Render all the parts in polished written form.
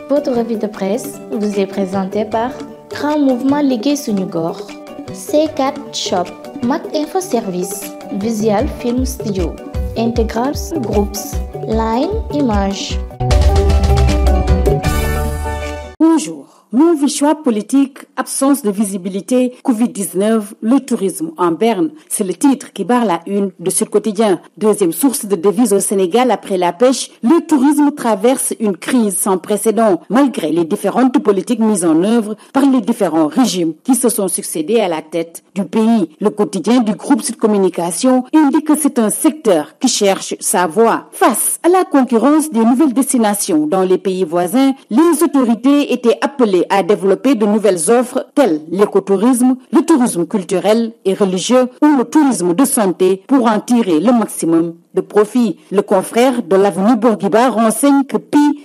Votre revue de presse vous est présentée par Grand Mouvement Liggéey Suñu Gox, C4 Shop, Mac Info Service, Visual Film Studio, Integral Groups, Line Image. Bonjour. Mauvais choix politique, absence de visibilité, Covid-19, le tourisme en berne. C'est le titre qui barre la une de Sud Quotidien. Deuxième source de devises au Sénégal après la pêche, le tourisme traverse une crise sans précédent, malgré les différentes politiques mises en œuvre par les différents régimes qui se sont succédés à la tête du pays. Le quotidien du groupe Sud Communication indique que c'est un secteur qui cherche sa voie. Face à la concurrence des nouvelles destinations dans les pays voisins, les autorités étaient appelées à développer de nouvelles offres telles l'écotourisme, le tourisme culturel et religieux ou le tourisme de santé pour en tirer le maximum de profit. Le confrère de l'avenue Bourguiba renseigne que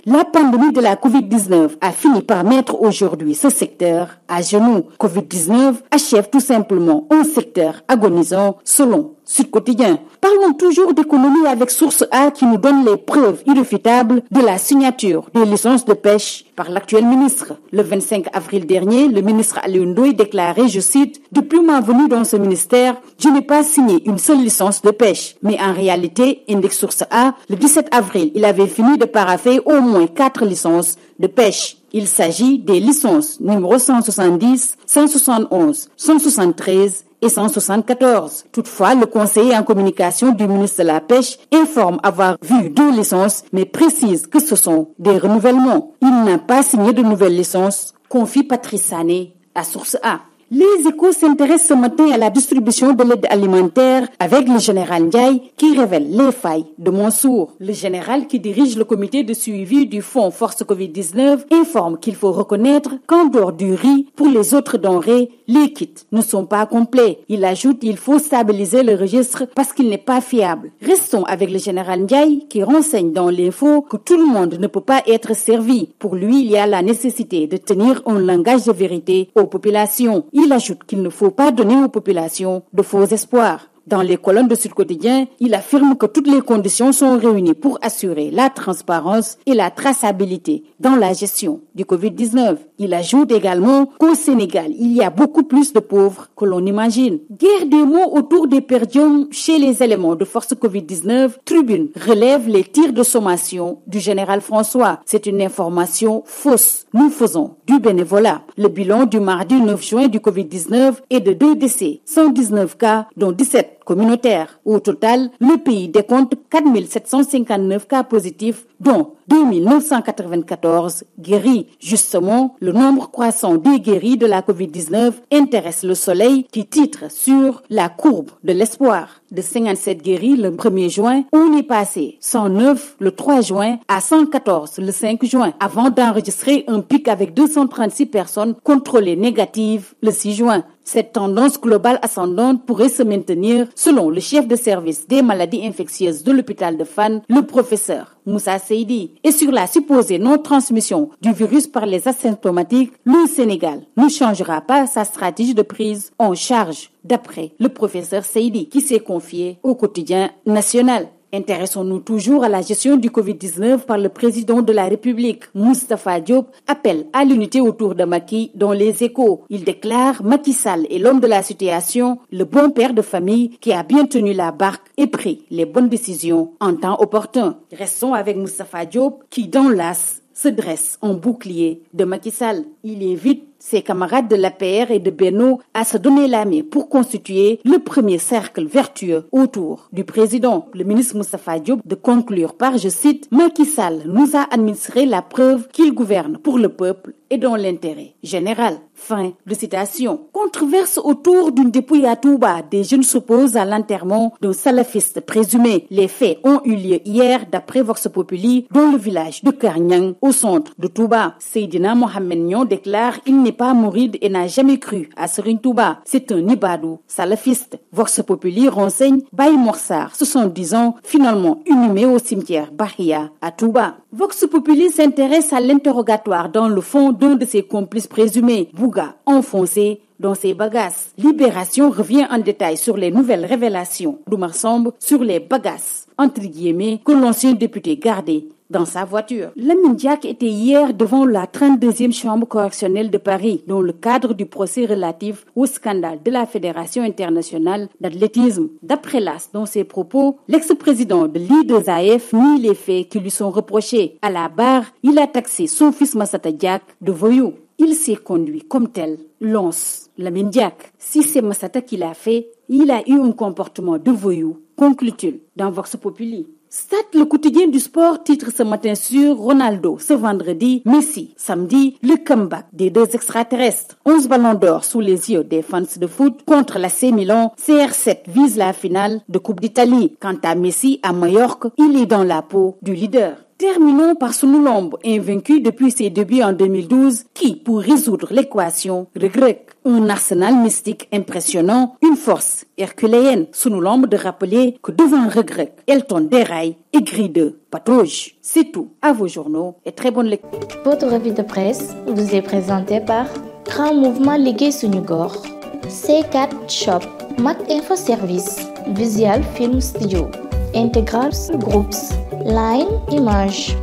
la pandémie de la Covid-19 a fini par mettre aujourd'hui ce secteur à genoux. Covid-19 achève tout simplement un secteur agonisant selon Sud Quotidien. Parlons toujours d'économie avec Source A qui nous donne les preuves irréfutables de la signature des licences de pêche par l'actuel ministre. Le 25 avril dernier, le ministre Aliou Ndoye déclarait, je cite, « Depuis ma venue dans ce ministère, je n'ai pas signé une seule licence de pêche. » Mais en réalité, indique Source A, le 17 avril, il avait fini de parapher au moins 4 licences de pêche. Il s'agit des licences numéro 170, 171, 173 et 174. Toutefois, le conseiller en communication du ministre de la Pêche informe avoir vu 2 licences, mais précise que ce sont des renouvellements. Il n'a pas signé de nouvelles licences, confie Patrice Sané à Source A. Les Échos s'intéressent ce matin à la distribution de l'aide alimentaire avec le général Ndiaye qui révèle les failles de Mansour. Le général qui dirige le comité de suivi du fonds Force Covid-19 informe qu'il faut reconnaître qu'en dehors du riz, pour les autres denrées, les kits ne sont pas complets. Il ajoute qu'il faut stabiliser le registre parce qu'il n'est pas fiable. Restons avec le général Ndiaye qui renseigne dans l'info que tout le monde ne peut pas être servi. Pour lui, il y a la nécessité de tenir un langage de vérité aux populations. Il ajoute qu'il ne faut pas donner aux populations de faux espoirs. Dans les colonnes de Sud Quotidien, il affirme que toutes les conditions sont réunies pour assurer la transparence et la traçabilité dans la gestion du Covid-19. Il ajoute également qu'au Sénégal, il y a beaucoup plus de pauvres que l'on imagine. Guerre des mots autour des perdiums chez les éléments de force Covid-19. Tribune relève les tirs de sommation du général François. C'est une information fausse. Nous faisons du bénévolat. Le bilan du mardi 9 juin du Covid-19 est de 2 décès, 119 cas, dont 17 communautaires. Au total, le pays décompte 4 759 cas positifs, dont 2 994 guéris. Justement, le nombre croissant des guéris de la Covid-19 intéresse Le Soleil qui titre sur la courbe de l'espoir. De 57 guéris le 1er juin, on est passé 109 le 3 juin à 114 le 5 juin, avant d'enregistrer un pic avec 236 personnes contrôlées négatives le 6 juin. Cette tendance globale ascendante pourrait se maintenir selon le chef de service des maladies infectieuses de l'hôpital de Fann, le professeur Moussa Seydi. Et sur la supposée non-transmission du virus par les asymptomatiques, le Sénégal ne changera pas sa stratégie de prise en charge, d'après le professeur Seydi, qui s'est confié au quotidien national. Intéressons-nous toujours à la gestion du Covid-19 par le président de la République. Moustapha Diop appelle à l'unité autour de Macky dans les Échos. Il déclare Macky Sall est l'homme de la situation, le bon père de famille qui a bien tenu la barque et pris les bonnes décisions en temps opportun. Restons avec Moustapha Diop qui, dans l'AS, se dresse en bouclier de Macky Sall. Il invite ses camarades de l'APR et de Benno à se donner la main pour constituer le premier cercle vertueux autour du président. Le ministre Moustapha Diop de conclure par, je cite, « Macky Sall nous a administré la preuve qu'il gouverne pour le peuple et dans l'intérêt général ». Fin de citation. Controverse autour d'une dépouille à Touba. Des jeunes s'opposent à l'enterrement d'un salafiste présumé. Les faits ont eu lieu hier d'après Vox Populi dans le village de Karniang au centre de Touba. Seydina Mohamed Nyon déclare « Il n'est pas mouride et n'a jamais cru à Serigne Touba. C'est un ibadou salafiste ». Vox Populi renseigne Baye Morsar, 70 ans, finalement inhumé au cimetière Bahia à Touba. Vox Populi s'intéresse à l'interrogatoire dans le fond d'un de ses complices présumés, Bouga, enfoncé dans ses bagages. Libération revient en détail sur les nouvelles révélations d'Oumar Samb sur les bagages, entre guillemets, que l'ancien député gardait dans sa voiture. Lamine Diack était hier devant la 32e chambre correctionnelle de Paris dans le cadre du procès relatif au scandale de la Fédération internationale d'athlétisme. D'après l'AS, dans ses propos, l'ex-président de l'I2AF nie les faits qui lui sont reprochés. À la barre, il a taxé son fils Massata Diack de voyou. Il s'est conduit comme tel, lance Lamine Diack. Si c'est Massata qui l'a fait, il a eu un comportement de voyou, conclut-il dans Vox Populi. Stade, le quotidien du sport, titre ce matin sur Ronaldo ce vendredi, Messi samedi, le comeback des deux extraterrestres. 11 ballons d'or sous les yeux des fans de foot contre l'AC Milan. CR7 vise la finale de Coupe d'Italie. Quant à Messi à Majorque, il est dans la peau du leader. Terminons par Sunu Lamb, invaincu depuis ses débuts en 2012, qui, pour résoudre l'équation, regrette un arsenal mystique impressionnant, une force herculéenne. Sunu Lamb de rappeler que devant Regrec, Elton déraille et grille de patrouille. C'est tout. À vos journaux et très bonne lecture. Votre revue de presse vous est présentée par Grand Mouvement Liggéey Suñu Gox, C4 Shop, Mac Info Service, Visual Film Studio, Integral Groups, Line Image.